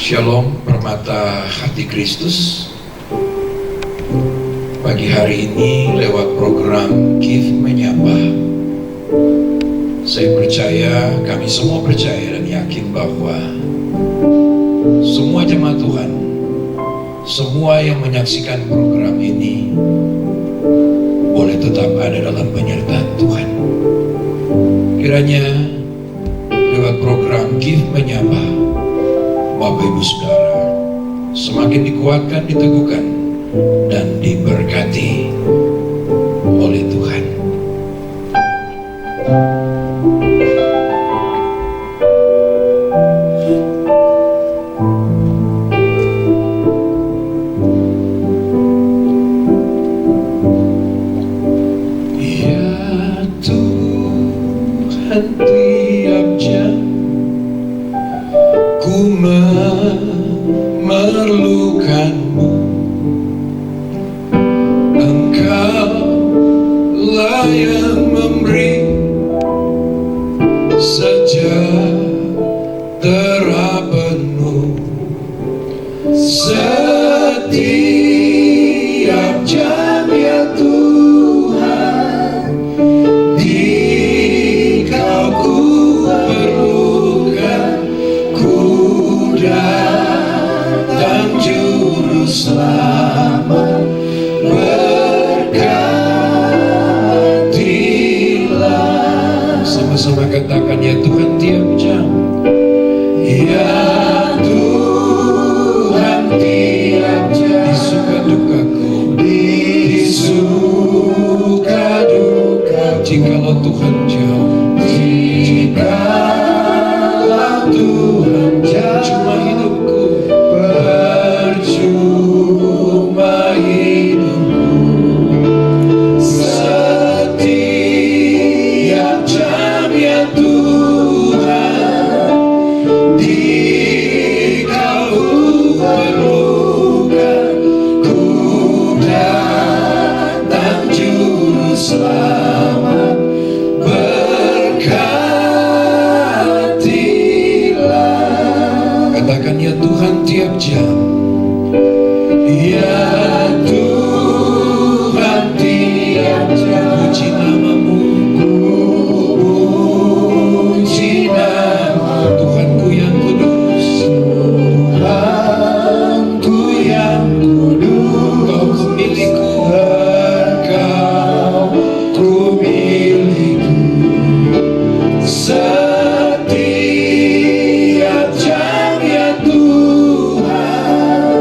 Shalom permata hati Kristus. Pagi hari ini lewat program Give Menyapa, saya percaya, kami semua percaya dan yakin bahwa semua jemaat Tuhan, semua yang menyaksikan program ini boleh tetap ada dalam penyertaan Tuhan. Kiranya lewat program Give Menyapa, Bapak Ibu Saudara semakin dikuatkan, diteguhkan, dan diberkati oleh Tuhan. Ya Tuhan, tiap jam ku memerlukanmu. Engkaulah yang memberi sejahtera penuh setiap jam, ya Tuhan. Dikau ku perlukan, ku datang juru selamat. Berkatilah, sama-sama katakan, ya Tuhan, tiap jam. Ya Tuhan, tiap jam. Di suka dukaku, di suka duka. Jikalau Tuhan jauh, jikalau Tuhan jauh, cuma hidupku, percuma hidupku. Setiap jam, ya Tuhan, Dikau perlukan, ku datang juru selamat. Berkatilah, katakan, ya Tuhan, tiap jam. Ya Tuhan, tiap jam. Puji namamu, puji nama Tuhanku yang kudus, Tuhanku yang kudus. Kau ku milikku, Engkau ku milikku. Setiap jam, ya Tuhan,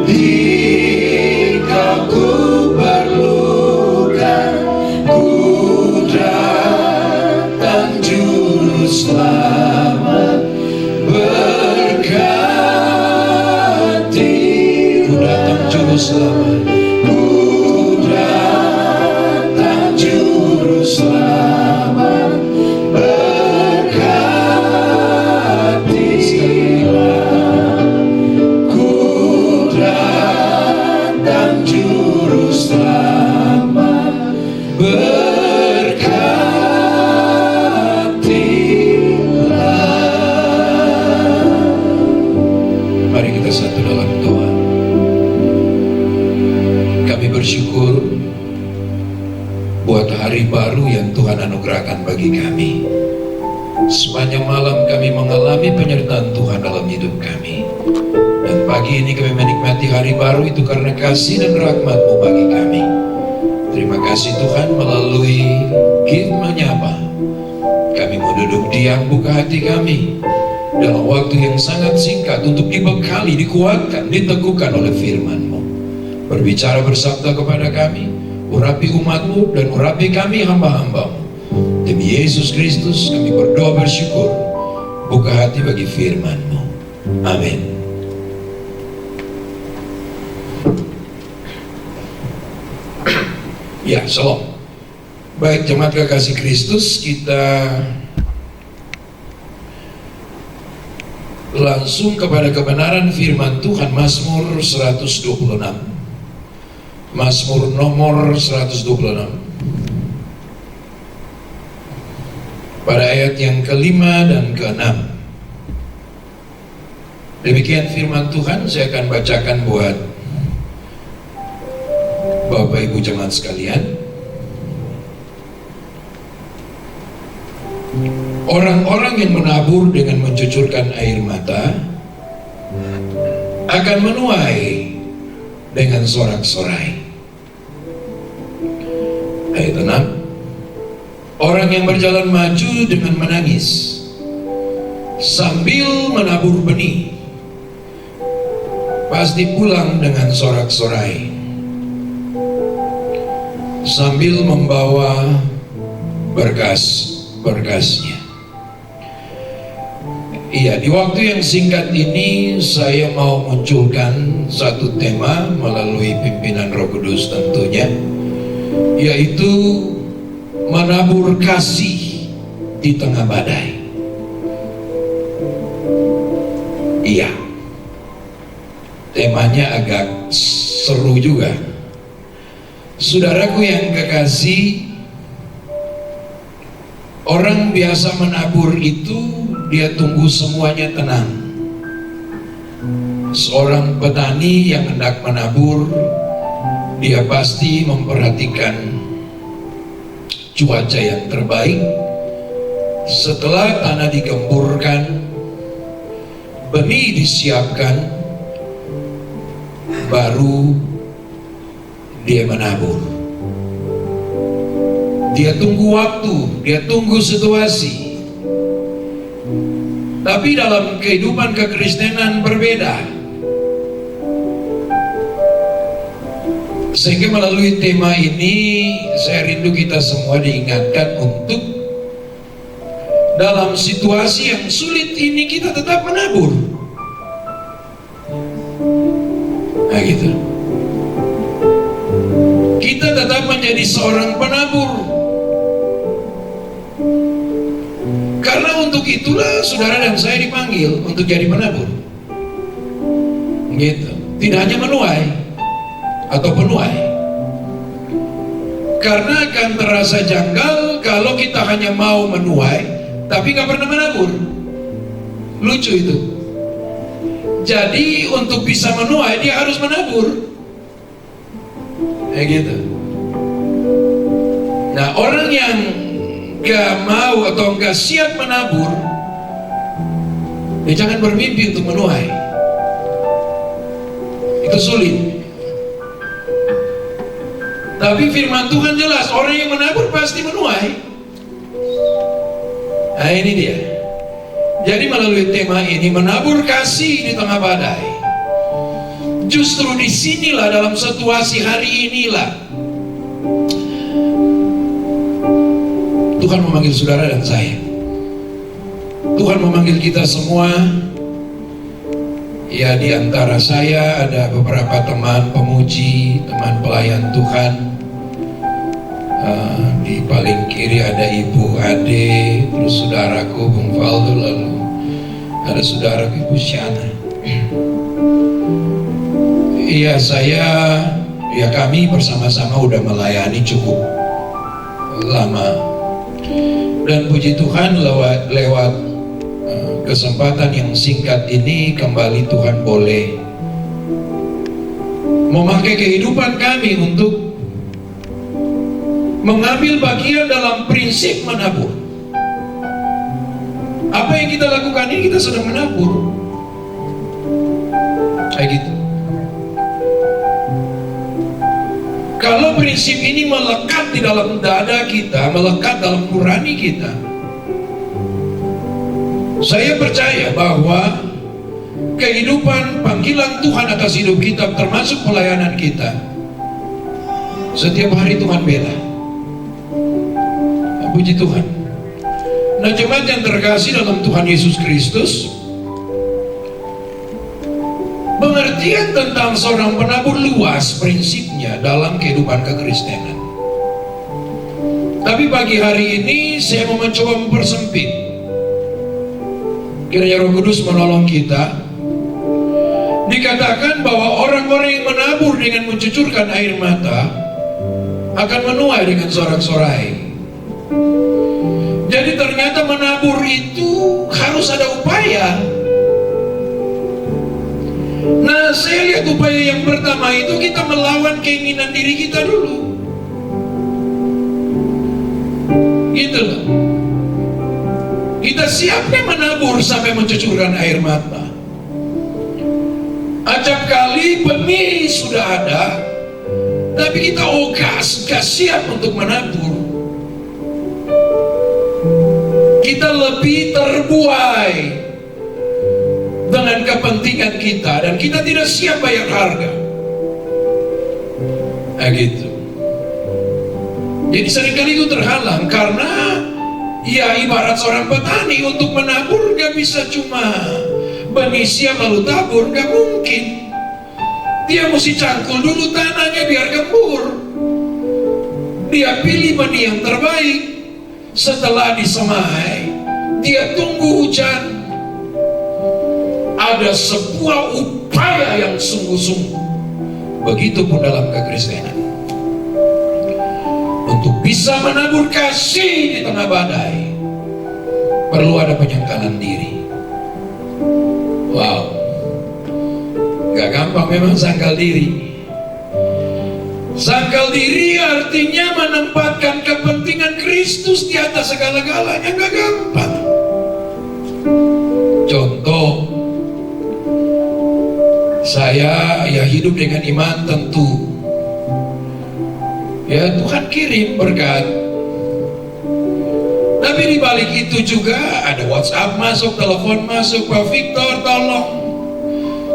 Dikau ku perlukan, ku datang juru selamat. Berkati, ku datang juru selamat, ku datang juru selamat. Berkatilah, ku datang juru selamat. Berkatilah. Mari kita satu dalam doa. Kami bersyukur buat hari baru yang Tuhan anugerahkan bagi kami. Sepanjang malam kami mengalami penyertaan Tuhan dalam hidup kami. Dan pagi ini kami menikmati hari baru itu karena kasih dan rahmat-Mu bagi kami. Terima kasih Tuhan, melalui Give Menyapa kami mau duduk diam, buka hati kami dalam waktu yang sangat singkat untuk dibekali, dikuatkan, diteguhkan oleh firman-Mu. Berbicara bersabda kepada kami, urapi umat-Mu dan urapi kami hamba-hamba-Mu. Demi Yesus Kristus kami berdoa bersyukur. Buka hati bagi firman-Mu. Amin. Ya, shalom. Baik, jemaat kekasih Kristus, kita langsung kepada kebenaran firman Tuhan. Mazmur 126. Mazmur nomor 126. pada ayat yang ke-5 dan ke-6. Demikian firman Tuhan, saya akan bacakan buat Bapak Ibu jemaat sekalian. Orang-orang yang menabur dengan mencucurkan air mata akan menuai dengan sorak-sorai. Ayat 6. Orang yang berjalan maju dengan menangis sambil menabur benih pasti pulang dengan sorak-sorai sambil membawa berkas-berkasnya. Iya, di waktu yang singkat ini saya mau munculkan satu tema melalui pimpinan Roh Kudus tentunya, yaitu menabur kasih di tengah badai. Iya, temanya agak seru juga. Saudaraku yang kekasih, orang biasa menabur itu dia tunggu semuanya tenang. Seorang petani yang hendak menabur, dia pasti memperhatikan cuaca yang terbaik. Setelah tanah digemburkan, benih disiapkan, baru dia menabur. Dia tunggu waktu, dia tunggu situasi. Tapi dalam kehidupan kekristenan berbeda. Sehingga melalui tema ini saya rindu kita semua diingatkan untuk dalam situasi yang sulit ini kita tetap menabur. Nah gitu. Kita tetap menjadi seorang penabur. Karena untuk itulah saudara dan saya dipanggil untuk jadi penabur. Gitu. Tidak hanya menuai atau penuai. Karena akan terasa janggal kalau kita hanya mau menuai tapi nggak pernah menabur. Lucu itu. Jadi untuk bisa menuai dia harus menabur. Kayak gitu. Nah, orang yang gak mau atau gak siap menabur, ya jangan bermimpi untuk menuai. Itu sulit. Tapi firman Tuhan jelas, orang yang menabur pasti menuai. Nah ini dia. Jadi melalui tema ini, menabur kasih di tengah badai. Justru disinilah, dalam situasi hari inilah, Tuhan memanggil saudara dan saya. Tuhan memanggil kita semua. Ya, di antara saya ada beberapa teman pemuji, teman pelayan Tuhan. Di paling kiri ada Ibu Ade, terus saudaraku Bung Faldo, lalu ada saudaraku Ibu Syana. Iya, kami bersama-sama udah melayani cukup lama. Dan puji Tuhan lewat kesempatan yang singkat ini kembali Tuhan boleh memakai kehidupan kami untuk mengambil bagian dalam prinsip menabur. Apa yang kita lakukan ini, kita sedang menabur. Kayak gitu. Kalau prinsip ini melekat di dalam dada kita, melekat dalam nurani kita, saya percaya bahwa kehidupan panggilan Tuhan atas hidup kita, termasuk pelayanan kita, setiap hari Tuhan bela. Puji Tuhan. Nah, jemaat yang terkasih dalam Tuhan Yesus Kristus, pengertian tentang seorang penabur luas prinsipnya dalam kehidupan kekristenan. Tapi pagi hari ini saya mau mencoba mempersempit. Kiranya Roh Kudus menolong kita. Dikatakan bahwa orang-orang yang menabur dengan mencucurkan air mata akan menuai dengan sorak-sorai. Jadi ternyata menabur itu harus ada upaya. lihat upaya yang pertama itu kita melawan keinginan diri kita dulu. Gitu loh. Kita siapnya menabur sampai mencucurkan air mata. Acap kali benih sudah ada, tapi kita gak siap untuk menabur. Kita lebih terbuai dengan kepentingan kita, dan kita tidak siap bayar harga. Nah gitu. Jadi seringkali itu terhalang karena ya ibarat seorang petani untuk menabur gak bisa cuma benih siap lalu tabur, gak mungkin. Dia mesti cangkul dulu tanahnya biar gembur. Dia pilih benih yang terbaik. Setelah disemai, dia tunggu hujan. Ada sebuah upaya yang sungguh-sungguh. Begitupun dalam kekristenan. Untuk bisa menabur kasih di tengah badai, perlu ada penyangkalan diri. Wow, gak gampang memang sangkal diri. Sangkal diri artinya menempatkan kepentingan Kristus di atas segala-galanya. Gak gampang. Contoh, saya ya hidup dengan iman tentu. Ya Tuhan kirim berkat. Tapi di balik itu juga ada WhatsApp masuk, telepon masuk, Pak Victor tolong,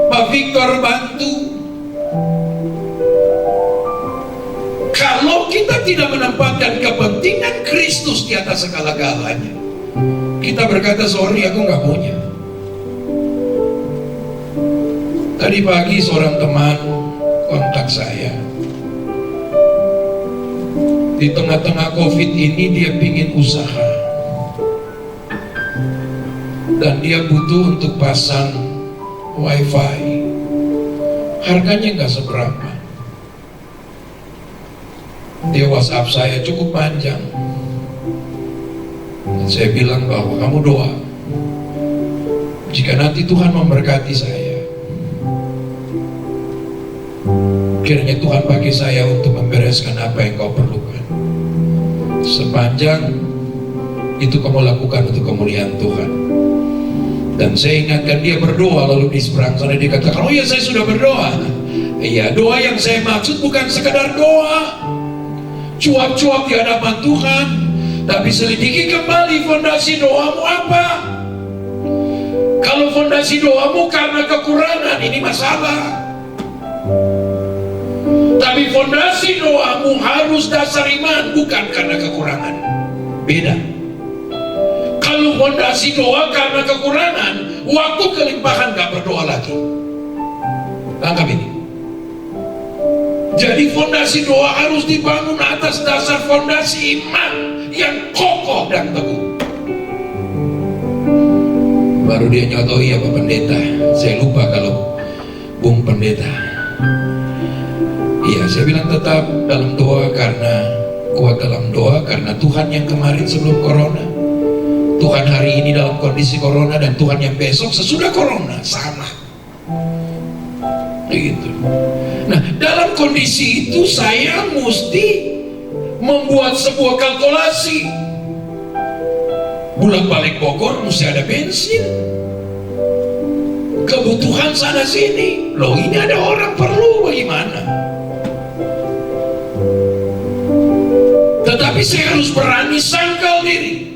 Pak Victor bantu. Kalau kita tidak menempatkan kepentingan Kristus di atas segala-galanya, kita berkata sorry aku nggak punya. Tadi pagi seorang teman kontak saya. Di tengah-tengah COVID ini dia pingin usaha, dan dia butuh untuk pasang wifi. Harganya nggak seberapa. Dia WhatsApp saya cukup panjang. Dan saya bilang bahwa kamu doa, jika nanti Tuhan memberkati saya, kiranya Tuhan pakai saya untuk membereskan apa yang kau perlukan. Sepanjang itu kamu lakukan untuk kemuliaan Tuhan. Dan saya ingatkan dia berdoa, lalu di seberang sana dia katakan, oh ya saya sudah berdoa. Iya, doa yang saya maksud bukan sekedar doa cuap-cuap di hadapan Tuhan, tapi selidiki kembali fondasi doamu apa. Kalau fondasi doamu karena kekurangan, ini masalah. Tapi fondasi doamu harus dasar iman, bukan karena kekurangan. Beda. Kalau fondasi doa karena kekurangan, waktu kelimpahan gak berdoa lagi. Tangkap ini. Jadi fondasi doa harus dibangun atas dasar fondasi iman yang kokoh dan teguh. Baru dia nyoto, iya Pak Pendeta, saya lupa kalau Bung Pendeta. Iya, saya bilang tetap dalam doa, karena kuat dalam doa, karena Tuhan yang kemarin sebelum corona, Tuhan hari ini dalam kondisi corona, dan Tuhan yang besok sesudah corona sama. Begitu. Nah, dalam kondisi itu saya mesti membuat sebuah kalkulasi. Bolak-balik Bogor mesti ada bensin. Kebutuhan sana sini. Loh, ini ada orang perlu, bagaimana? Tetapi saya harus berani sangkal diri.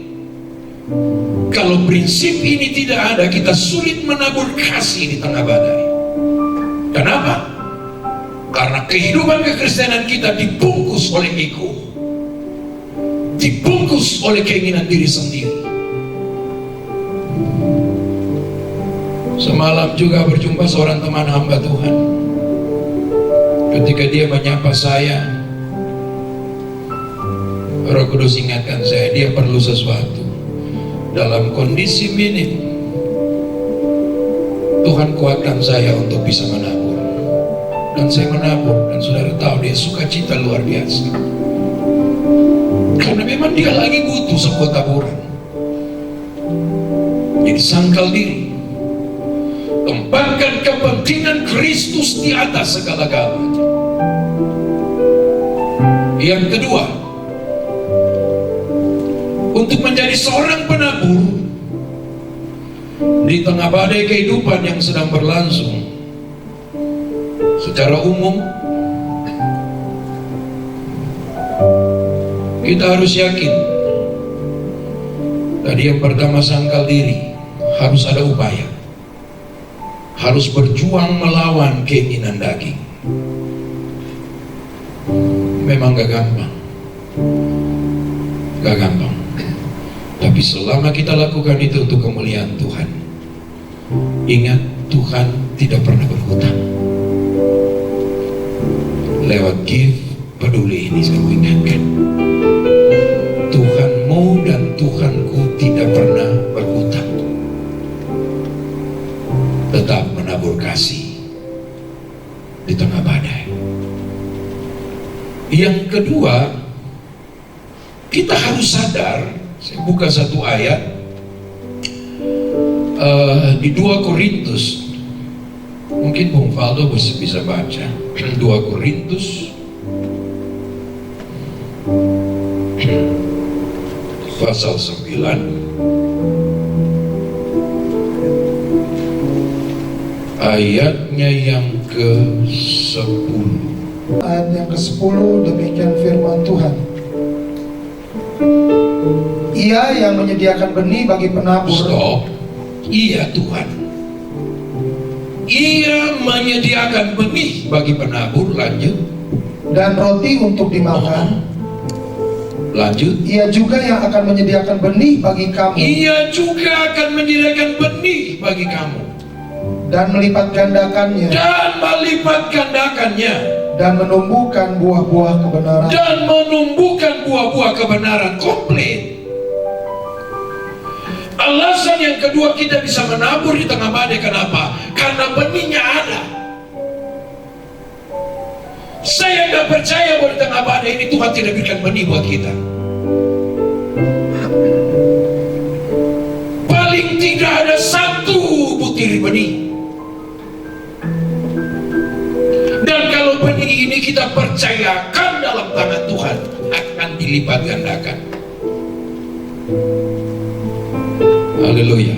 Kalau prinsip ini tidak ada, kita sulit menabur kasih di tengah badai. Kenapa? Karena kehidupan kekristenan kita dibungkus oleh ego, dibungkus oleh keinginan diri sendiri. Semalam juga berjumpa seorang teman hamba Tuhan. Ketika dia menyapa saya, Roh Kudus ingatkan saya, dia perlu sesuatu. Dalam kondisi minim, Tuhan kuatkan saya untuk bisa menabur. Dan saya menabur, dan saudara tahu dia sukacita luar biasa. Karena memang dia lagi butuh sebuah taburan. Jadi sangkal diri. Tempatkan kepentingan Kristus di atas segala-galanya. Yang kedua, untuk menjadi seorang penabur di tengah badai kehidupan yang sedang berlangsung, secara umum kita harus yakin. Tadi yang pertama, sangkal diri, harus ada upaya, harus berjuang melawan keinginan daging. Memang gak gampang, gak gampang. Tapi selama kita lakukan itu untuk kemuliaan Tuhan, ingat, Tuhan tidak pernah berhutang. Lewat give peduli ini saya mau ingatkan, Tuhanmu dan Tuhanku tidak pernah berhutang. Tetap menabur kasih di tengah badai. Yang kedua, kita harus sadar. Saya buka satu ayat di 2 Korintus. Mungkin Bung Faldo bisa baca 2 Korintus pasal 9 ayatnya yang ke-10. Ayat yang ke-10, demikian firman Tuhan. Ia yang menyediakan benih bagi penabur. Stop. Iya Tuhan. Ia menyediakan benih bagi penabur. Lanjut. Dan roti untuk dimakan. Lanjut. Ia juga yang akan menyediakan benih bagi kamu. Ia juga akan menyediakan benih bagi kamu. Dan melipat gandakannya. Dan melipat gandakannya. Dan menumbuhkan buah-buah kebenaran. Dan menumbuhkan buah-buah kebenaran. Komplit. Alasan yang kedua kita bisa menabur di tengah badai, kenapa? Karena benihnya ada. Saya nggak percaya bahwa di tengah badai ini Tuhan tidak berikan benih buat kita. Paling tidak ada 1 butir benih. Dan kalau benih ini kita percayakan dalam tangan Tuhan, akan dilipat gandakan. Haleluya.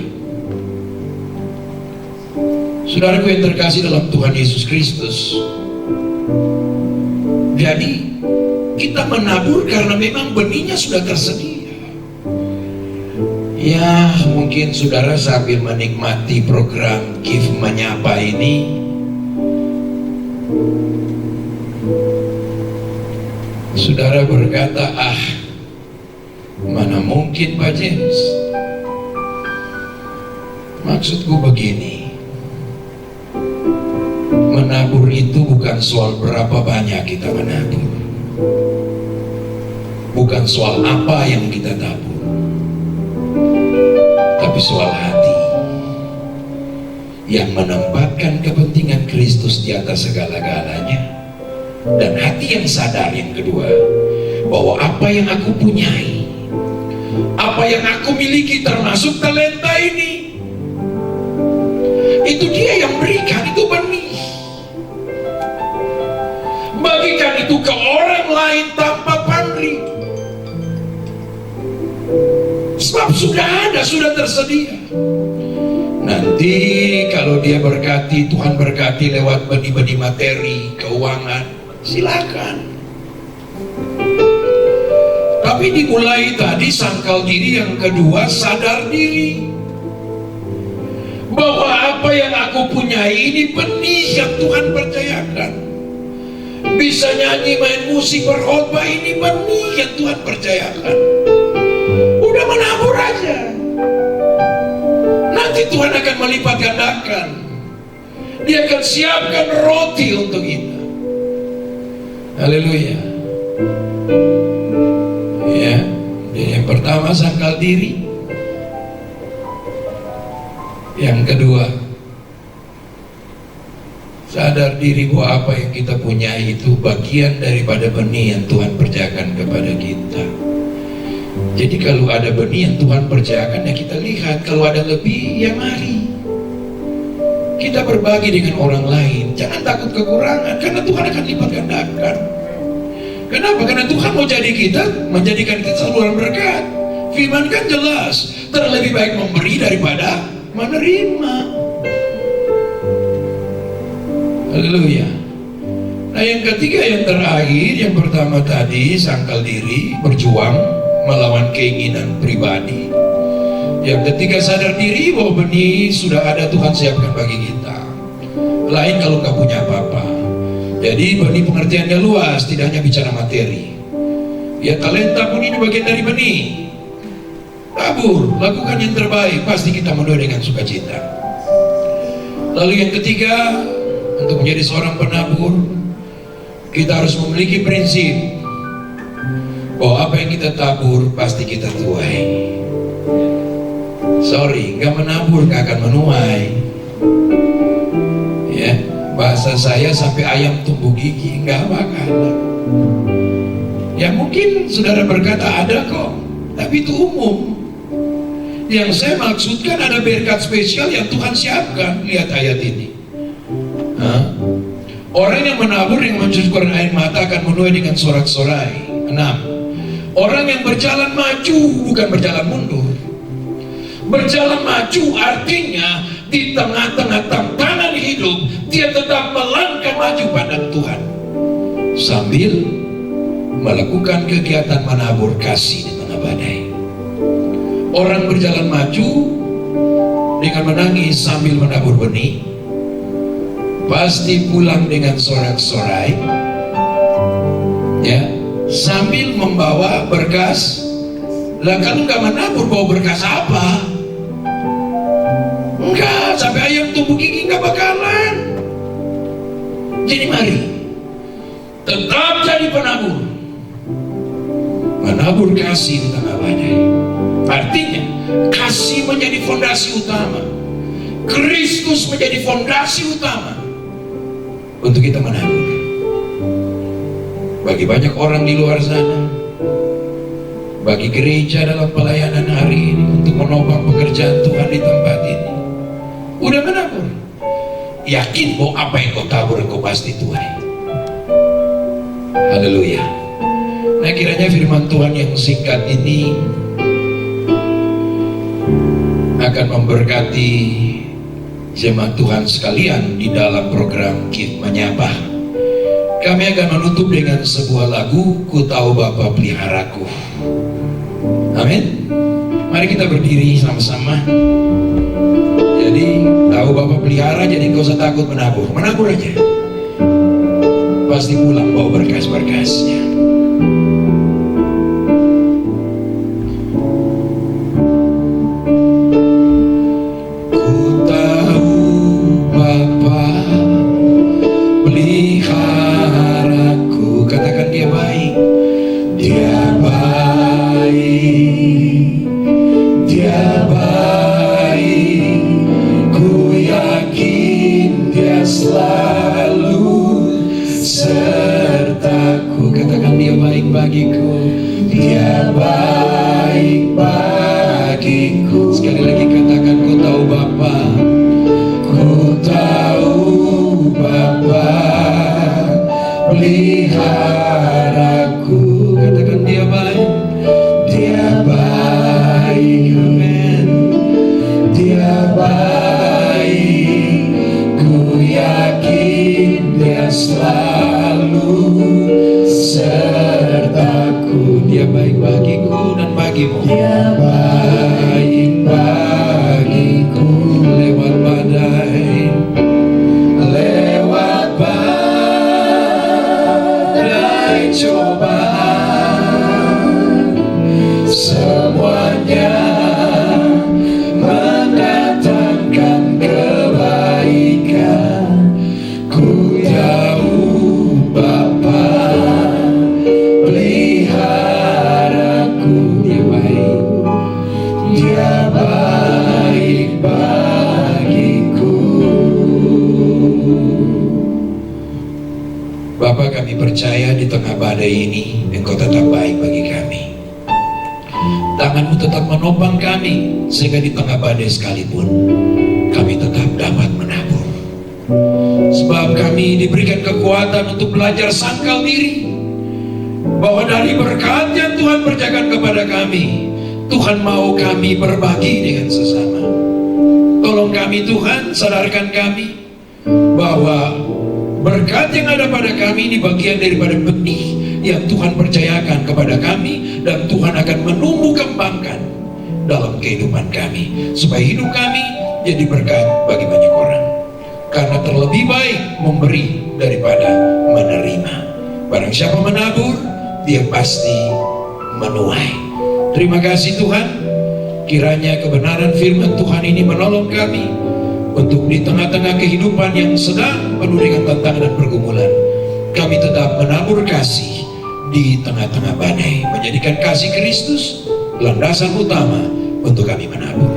Saudaraku yang terkasih dalam Tuhan Yesus Kristus, jadi kita menabur karena memang benihnya sudah tersedia. Ya, mungkin saudara sambil menikmati program Give Menyapa ini, saudara berkata, mana mungkin Pak James. Maksudku begini, menabur itu bukan soal berapa banyak kita menabur, bukan soal apa yang kita tabur, tapi soal hati yang menempatkan kepentingan Kristus di atas segala-galanya, dan hati yang sadar yang kedua, bahwa apa yang aku punyai, apa yang aku miliki termasuk talenta ini, itu Dia yang berikan, itu benih. Bagikan itu ke orang lain tanpa pamrih. Sebab sudah ada, sudah tersedia. Nanti kalau Dia berkati, Tuhan berkati lewat benih-benih materi, keuangan, silakan. Tapi dimulai tadi sangkal diri, yang kedua sadar diri bahwa apa yang aku punyai ini benih yang Tuhan percayakan. Bisa nyanyi, main musik, berkhotbah, ini benih yang Tuhan percayakan. Udah menabur aja. Nanti Tuhan akan melipat gandakan. Dia akan siapkan roti untuk kita. Haleluya. Ya, yang pertama sangkal diri. Yang kedua, sadar diri bahwa apa yang kita punya itu bagian daripada benih yang Tuhan percayakan kepada kita. Jadi kalau ada benih yang Tuhan percayakan, ya kita lihat. Kalau ada lebih, ya mari kita berbagi dengan orang lain. Jangan takut kekurangan, karena Tuhan akan lipat gandakan. Kenapa? Karena Tuhan mau menjadikan kita saluran berkat. Firman kan jelas, terlebih baik memberi daripada menerima. Haleluya. Nah, yang ketiga, yang terakhir, yang pertama tadi sangkal diri, berjuang melawan keinginan pribadi. Yang ketiga, sadar diri bahwa benih sudah ada, Tuhan siapkan bagi kita. Lain kalau nggak punya apa-apa. Jadi benih pengertiannya luas, tidak hanya bicara materi. Ya, talenta pun ini bagian dari benih. Tabur, lakukan yang terbaik, pasti kita menuai dengan sukacita. Lalu yang ketiga, untuk menjadi seorang penabur, kita harus memiliki prinsip bahwa apa yang kita tabur pasti kita tuai. Sorry, nggak menabur nggak akan menuai. Ya, bahasa saya sampai ayam tumbuh gigi nggak bakalan. Ya mungkin saudara berkata ada kok, tapi itu umum. Yang saya maksudkan ada berkat spesial yang Tuhan siapkan. Lihat ayat ini. Orang yang menabur, yang mencucurkan air mata akan menuai dengan sorak-sorai. 6. Orang yang berjalan maju, bukan berjalan mundur. Berjalan maju artinya di tengah-tengah tantangan hidup, dia tetap melangkah maju pada Tuhan sambil melakukan kegiatan menabur kasih di tengah badai. Orang berjalan maju dengan menangis sambil menabur benih, pasti pulang dengan sorak-sorai, ya, sambil membawa berkas. Lah kalau nggak menabur, bawa berkas apa? Enggak, sampai ayam tumbuh gigi nggak bakalan. Jadi mari tetap jadi penabur, menabur kasih di tengah badai. Artinya kasih menjadi fondasi utama, Kristus menjadi fondasi utama untuk kita menabur. Bagi banyak orang di luar sana, bagi gereja dalam pelayanan hari ini, untuk menopang pekerjaan Tuhan di tempat ini, udah menabur, yakin bahwa apa yang kau tabur kau pasti tuai. Haleluya. Nah, kiranya firman Tuhan yang singkat ini akan memberkati jemaat Tuhan sekalian di dalam program KIF Menyapa. Kami akan menutup dengan sebuah lagu, Ku Tahu Bapa Peliharaku. Amin. Mari kita berdiri sama-sama. Jadi tahu Bapak pelihara, jadi gak usah takut menabur. Menabur aja, pasti pulang bawa berkas-berkasnya. Ku tahu Bapa peliharaku. Katakan dia baik. Dia baik, dia baik, ku yakin dia selalu sertaku. Katakan dia baik bagiku, dia baik bagiku. Sekali lagi katakan, ku tahu Bapa, ku tahu Bapa peliharaku. Katakan dia baik, dia baik, amen. Dia baik, ku yakin dia selalu sertaku. Dia baik bagiku dan bagimu. Dia baik bagiku. Lewat badai, lewat badai cobaan, semuanya mendatangkan kebaikan. Ku tahu Bapa peliharaku. Dia baik, dia baik bagiku. Bapa, kami percaya di tengah badai ini Engkau tetap baik bagi kami. Tangan-Mu tetap menopang kami, sehingga di tengah badai sekalipun kami tetap dapat menabur. Sebab kami diberikan kekuatan untuk belajar sangkal diri bahwa dari berkat yang Tuhan percayakan kepada kami, Tuhan mau kami berbagi dengan sesama. Tolong kami Tuhan, sadarkan kami bahwa berkat yang ada pada kami ini bagian daripada benih yang Tuhan percayakan kepada kami, dan Tuhan akan menumbuh kembangkan dalam kehidupan kami, supaya hidup kami jadi berkat bagi banyak orang. Karena terlebih baik memberi daripada menerima. Barang siapa menabur, dia pasti menuai. Terima kasih Tuhan, kiranya kebenaran firman Tuhan ini menolong kami untuk di tengah-tengah kehidupan yang sedang penuh dengan tantangan dan pergumulan, kami tetap menabur kasih di tengah-tengah badai, menjadikan kasih Kristus landasan utama untuk kami menabur.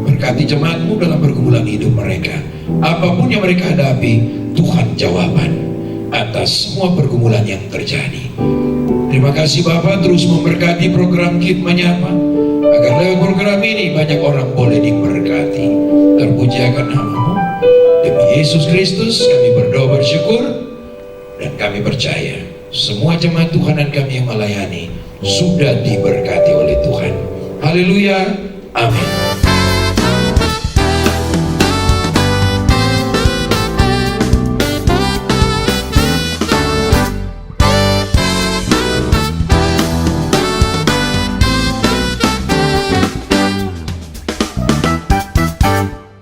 Berkati jemaat-Mu dalam pergumulan hidup mereka. Apapun yang mereka hadapi, Tuhan jawaban atas semua pergumulan yang terjadi. Terima kasih Bapak, terus memberkati program KIP Menyapa, agar lewat program ini banyak orang boleh diberkati. Terpuji akan nama-Mu. Demi Yesus Kristus kami berdoa bersyukur, dan kami percaya semua jemaat Tuhan dan kami yang melayani sudah diberkati oleh Tuhan. Haleluya, amin.